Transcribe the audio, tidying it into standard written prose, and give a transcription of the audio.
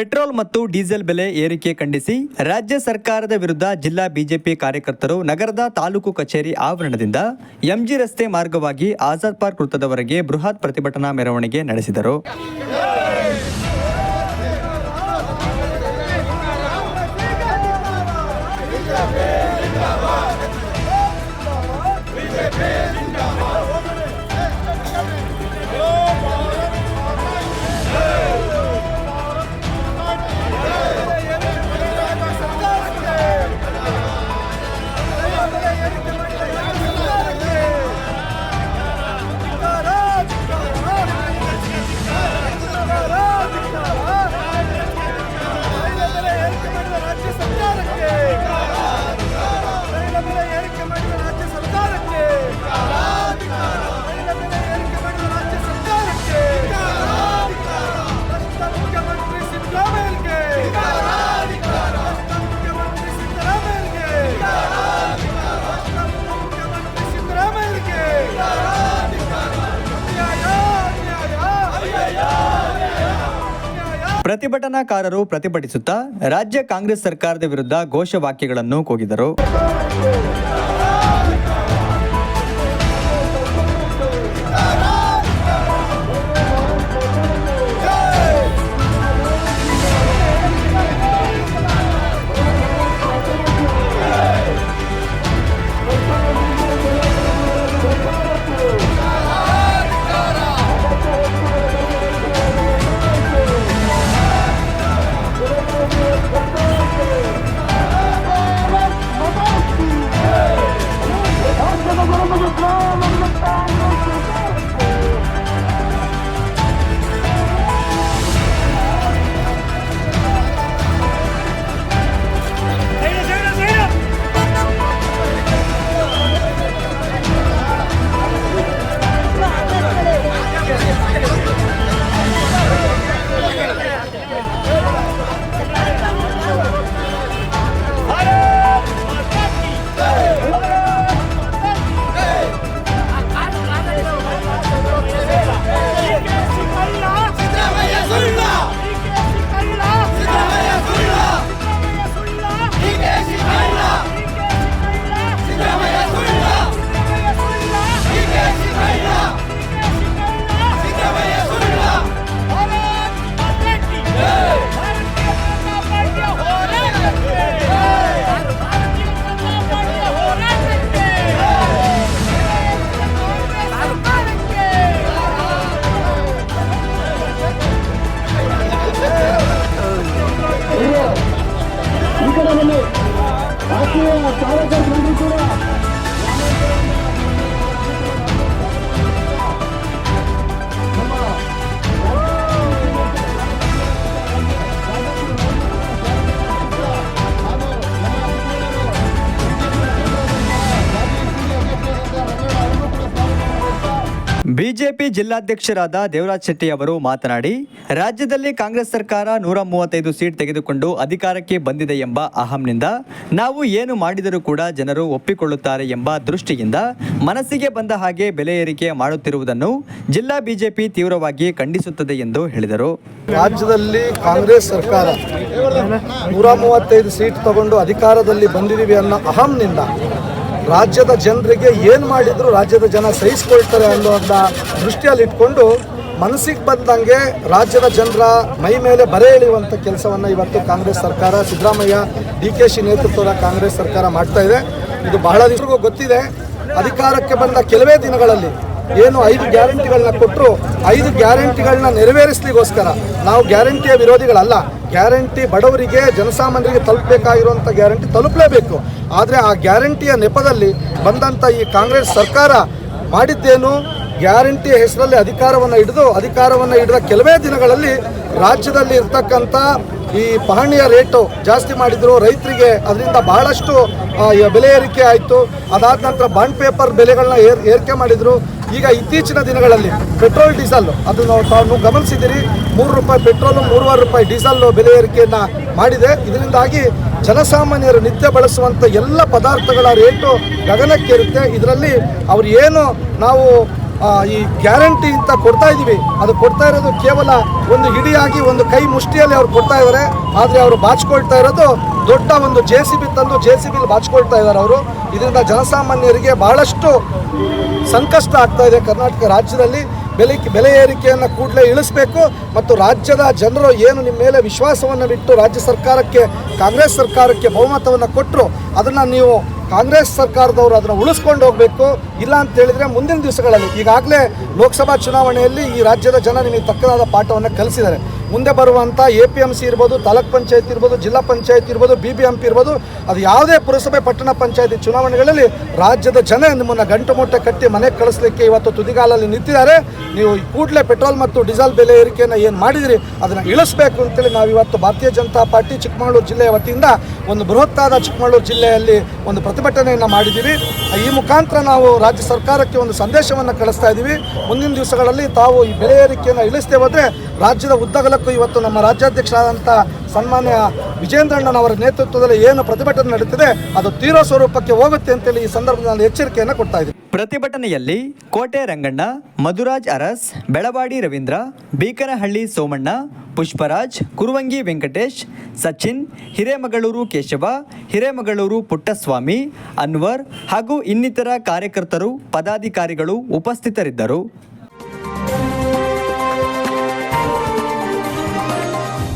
Petrol ಮತ್ತು diesel ಬೆಲೆ ಏರಿಕೆ ಖಂಡಿಸಿ ರಾಜ್ಯ ಸರ್ಕಾರದ ವಿರುದ್ಧ ಜಿಲ್ಲಾ ಬಿಜೆಪಿ ಕಾರ್ಯಕರ್ತರು ನಗರದ ತಾಲೂಕು ಕಚೇರಿ ಆವರಣದಿಂದ ಎಂಜಿ ರಸ್ತೆ ಮಾರ್ಗವಾಗಿ ಆಜಾದ್ ಪಾರ್ಕ್ ವೃತ್ತದವರೆಗೆ ಬೃಹತ್ ಪ್ರತಿಭಟನಾ ಮೆರವಣಿಗೆ ನಡೆಸಿದರು. ಪ್ರತಿಭಟನಾಕಾರರು ಪ್ರತಿಭಟಿಸುತ್ತಾ ರಾಜ್ಯ ಕಾಂಗ್ರೆಸ್ ಸರ್ಕಾರದ ವಿರುದ್ಧ ಘೋಷವಾಕ್ಯಗಳನ್ನು ಕೂಗಿದರು. ಬಿಜೆಪಿ ಜಿಲ್ಲಾಧ್ಯಕ್ಷರಾದ ದೇವರಾಜ್ ಶೆಟ್ಟಿ ಅವರು ಮಾತನಾಡಿ, ರಾಜ್ಯದಲ್ಲಿ ಕಾಂಗ್ರೆಸ್ ಸರ್ಕಾರ 135 ಸೀಟ್ ತೆಗೆದುಕೊಂಡು ಅಧಿಕಾರಕ್ಕೆ ಬಂದಿದೆ ಎಂಬ ಅಹಂನಿಂದ ನಾವು ಏನು ಮಾಡಿದರೂ ಕೂಡ ಜನರು ಒಪ್ಪಿಕೊಳ್ಳುತ್ತಾರೆ ಎಂಬ ದೃಷ್ಟಿಯಿಂದ ಮನಸ್ಸಿಗೆ ಬಂದ ಹಾಗೆ ಬೆಲೆ ಏರಿಕೆ ಮಾಡುತ್ತಿರುವುದನ್ನು ಜಿಲ್ಲಾ ಬಿಜೆಪಿ ತೀವ್ರವಾಗಿ ಖಂಡಿಸುತ್ತದೆ ಎಂದು ಹೇಳಿದರು. ರಾಜ್ಯದಲ್ಲಿ ಕಾಂಗ್ರೆಸ್ ಸರ್ಕಾರ 135 ಸೀಟ್ ತಗೊಂಡು ಅಧಿಕಾರದಲ್ಲಿ ಬಂದಿದ್ದೀವಿ ಅನ್ನೋ ಅಹಂನಿಂದ ರಾಜ್ಯದ ಜನರಿಗೆ ಏನು ಮಾಡಿದ್ರು ರಾಜ್ಯದ ಜನ ಸಹಿಸ್ಕೊಳ್ತಾರೆ ಅನ್ನೋದನ್ನ ದೃಷ್ಟಿಯಲ್ಲಿ ಇಟ್ಕೊಂಡು ಮನಸ್ಸಿಗೆ ಬಂದಂಗೆ ರಾಜ್ಯದ ಜನರ ಮೈ ಮೇಲೆ ಬರೆ ಎಳೆಯುವಂಥ ಕೆಲಸವನ್ನು ಇವತ್ತು ಕಾಂಗ್ರೆಸ್ ಸರ್ಕಾರ, ಸಿದ್ದರಾಮಯ್ಯ DKಶಿ ನೇತೃತ್ವದ ಕಾಂಗ್ರೆಸ್ ಸರ್ಕಾರ ಮಾಡ್ತಾ ಇದೆ. ಇದು ಬಹಳ ದಿವಸಗೂ ಗೊತ್ತಿದೆ. ಅಧಿಕಾರಕ್ಕೆ ಬಂದ ಕೆಲವೇ ದಿನಗಳಲ್ಲಿ ಏನು 5 ಗ್ಯಾರಂಟಿಗಳನ್ನ ಕೊಟ್ಟರು, 5 ಗ್ಯಾರಂಟಿಗಳನ್ನ ನೆರವೇರಿಸಲಿಕ್ಕೋಸ್ಕರ ನಾವು ಗ್ಯಾರಂಟಿಯ ವಿರೋಧಿಗಳಲ್ಲ. ಗ್ಯಾರಂಟಿ ಬಡವರಿಗೆ, ಜನಸಾಮಾನ್ಯರಿಗೆ ತಲುಪಬೇಕಾಗಿರುವಂಥ ಗ್ಯಾರಂಟಿ ತಲುಪಲೇಬೇಕು. ಆದರೆ ಆ ಗ್ಯಾರಂಟಿಯ ನೆಪದಲ್ಲಿ ಬಂದಂಥ ಈ ಕಾಂಗ್ರೆಸ್ ಸರ್ಕಾರ ಮಾಡಿದ್ದೇನು, ಗ್ಯಾರಂಟಿಯ ಹೆಸರಲ್ಲಿ ಅಧಿಕಾರವನ್ನು ಹಿಡಿದ ಕೆಲವೇ ದಿನಗಳಲ್ಲಿ ರಾಜ್ಯದಲ್ಲಿ ಇರ್ತಕ್ಕಂಥ ಈ ಪಹಣಿಯ ರೇಟು ಜಾಸ್ತಿ ಮಾಡಿದ್ರು. ರೈತರಿಗೆ ಅದರಿಂದ ಬಹಳಷ್ಟು ಬೆಲೆ ಏರಿಕೆ ಆಯಿತು. ಅದಾದ ನಂತರ ಬಾಂಡ್ ಪೇಪರ್ ಬೆಲೆಗಳನ್ನ ಏರಿಕೆ ಮಾಡಿದರು. ಈಗ ಇತ್ತೀಚಿನ ದಿನಗಳಲ್ಲಿ ಪೆಟ್ರೋಲ್ ಡೀಸೆಲ್ ಅದು ನಾವು ಗಮನಿಸಿದ್ದೀರಿ, 3 ರೂಪಾಯಿ ಪೆಟ್ರೋಲು, 3.5 ರೂಪಾಯಿ ಡೀಸೆಲ್ ಬೆಲೆ ಏರಿಕೆಯನ್ನು ಮಾಡಿದೆ. ಇದರಿಂದಾಗಿ ಜನಸಾಮಾನ್ಯರು ನಿತ್ಯ ಬಳಸುವಂಥ ಎಲ್ಲ ಪದಾರ್ಥಗಳ ರೇಟು ಗಗನಕ್ಕೇರುತ್ತೆ. ಇದರಲ್ಲಿ ಅವರು ಏನು ನಾವು ಈ ಗ್ಯಾರಂಟಿ ಅಂತ ಕೊಡ್ತಾ ಇದ್ದೀವಿ, ಅದು ಕೊಡ್ತಾ ಇರೋದು ಕೇವಲ ಒಂದು ಹಿಡಿಯಾಗಿ ಒಂದು ಕೈ ಮುಷ್ಟಿಯಲ್ಲಿ ಅವ್ರು ಕೊಡ್ತಾ ಇದ್ದಾರೆ. ಆದರೆ ಅವರು ಬಾಚಿಕೊಳ್ತಾ ಇರೋದು ದೊಡ್ಡ ಒಂದು JCB ತಂದು JCBಲಿ ಬಾಚಿಕೊಳ್ತಾ ಇದ್ದಾರೆ ಅವರು. ಇದರಿಂದ ಜನಸಾಮಾನ್ಯರಿಗೆ ಬಹಳಷ್ಟು ಸಂಕಷ್ಟ ಆಗ್ತಾ ಇದೆ. ಕರ್ನಾಟಕ ರಾಜ್ಯದಲ್ಲಿ ಬೆಲೆ ಏರಿಕೆಯನ್ನು ಕೂಡಲೇ ಇಳಿಸಬೇಕು ಮತ್ತು ರಾಜ್ಯದ ಜನರು ಏನು ನಿಮ್ಮ ಮೇಲೆ ವಿಶ್ವಾಸವನ್ನು ಬಿಟ್ಟು ರಾಜ್ಯ ಸರ್ಕಾರಕ್ಕೆ, ಕಾಂಗ್ರೆಸ್ ಸರ್ಕಾರಕ್ಕೆ ಬಹುಮತವನ್ನು ಕೊಟ್ಟರು, ಅದನ್ನು ನೀವು ಕಾಂಗ್ರೆಸ್ ಸರ್ಕಾರದವರು ಅದನ್ನು ಉಳಿಸ್ಕೊಂಡು ಹೋಗಬೇಕು. ಇಲ್ಲ ಅಂತ ಹೇಳಿದರೆ ಮುಂದಿನ ದಿವಸಗಳಲ್ಲಿ, ಈಗಾಗಲೇ ಲೋಕಸಭಾ ಚುನಾವಣೆಯಲ್ಲಿ ಈ ರಾಜ್ಯದ ಜನ ನಿಮಗೆ ತಕ್ಕದಾದ ಪಾಠವನ್ನು ಕಲಿಸಿದ್ದಾರೆ. ಮುಂದೆ ಬರುವಂಥ APMC ಇರ್ಬೋದು, ತಾಲೂಕ್ ಪಂಚಾಯತ್ ಇರ್ಬೋದು, ಜಿಲ್ಲಾ ಪಂಚಾಯತ್ ಇರ್ಬೋದು, BBMP ಇರ್ಬೋದು, ಅದು ಯಾವುದೇ ಪುರಸಭೆ ಪಟ್ಟಣ ಪಂಚಾಯತಿ ಚುನಾವಣೆಗಳಲ್ಲಿ ರಾಜ್ಯದ ಜನ ನಿಮ್ಮನ್ನು ಗಂಟು ಮೂಟೆ ಕಟ್ಟಿ ಮನೆಗೆ ಕಳಿಸ್ಲಿಕ್ಕೆ ಇವತ್ತು ತುದಿಗಾಲಲ್ಲಿ ನಿಂತಿದ್ದಾರೆ. ನೀವು ಕೂಡಲೇ ಪೆಟ್ರೋಲ್ ಮತ್ತು ಡೀಸೆಲ್ ಬೆಲೆ ಏರಿಕೆಯನ್ನು ಏನು ಮಾಡಿದಿರಿ ಅದನ್ನು ಇಳಿಸಬೇಕು ಅಂತೇಳಿ ನಾವು ಇವತ್ತು ಭಾರತೀಯ ಜನತಾ ಪಾರ್ಟಿ ಚಿಕ್ಕಮಗಳೂರು ಜಿಲ್ಲೆಯ ವತಿಯಿಂದ ಒಂದು ಬೃಹತ್ತಾದ ಚಿಕ್ಕಮಗಳೂರು ಜಿಲ್ಲೆಯಲ್ಲಿ ಒಂದು ಪ್ರತಿಭಟನೆಯನ್ನು ಮಾಡಿದ್ದೀವಿ. ಈ ಮುಖಾಂತರ ನಾವು ರಾಜ್ಯ ಸರ್ಕಾರಕ್ಕೆ ಒಂದು ಸಂದೇಶವನ್ನು ಕಳಿಸ್ತಾ ಇದ್ದೀವಿ. ಮುಂದಿನ ದಿವಸಗಳಲ್ಲಿ ತಾವು ಈ ಬೆಲೆ ಏರಿಕೆಯನ್ನು ಇಳಿಸದೆ ಹೋದರೆ ರಾಜ್ಯದ ಉದ್ದಗಲಕ್ಕೂ ಇವತ್ತು ನಮ್ಮ ರಾಜ್ಯಾಧ್ಯಕ್ಷರಾದಂಥ ಸನ್ಮಾನ್ಯ ವಿಜೇಂದ್ರಣ್ಣನವರ ನೇತೃತ್ವದಲ್ಲಿ ಏನು ಪ್ರತಿಭಟನೆ ನಡೀತಿದೆ ಅದು ತೀವ್ರ ಸ್ವರೂಪಕ್ಕೆ ಹೋಗುತ್ತೆ ಅಂತೇಳಿ ಈ ಸಂದರ್ಭದಲ್ಲಿ ಎಚ್ಚರಿಕೆಯನ್ನು ಕೊಡ್ತಾ ಇದ್ದೀವಿ. ಪ್ರತಿಭಟನೆಯಲ್ಲಿ ಕೋಟೆ ರಂಗಣ್ಣ, ಮಧುರಾಜ್ ಅರಸ್, ಬೆಳವಾಡಿ ರವೀಂದ್ರ, ಬೀಕನಹಳ್ಳಿ ಸೋಮಣ್ಣ, ಪುಷ್ಪರಾಜ್, ಕುರುವಂಗಿ ವೆಂಕಟೇಶ್, ಸಚಿನ್, ಹಿರೇಮಗಳೂರು ಕೇಶವ, ಹಿರೇಮಗಳೂರು ಪುಟ್ಟಸ್ವಾಮಿ, ಅನ್ವರ್ ಹಾಗೂ ಇನ್ನಿತರ ಕಾರ್ಯಕರ್ತರು, ಪದಾಧಿಕಾರಿಗಳು ಉಪಸ್ಥಿತರಿದ್ದರು.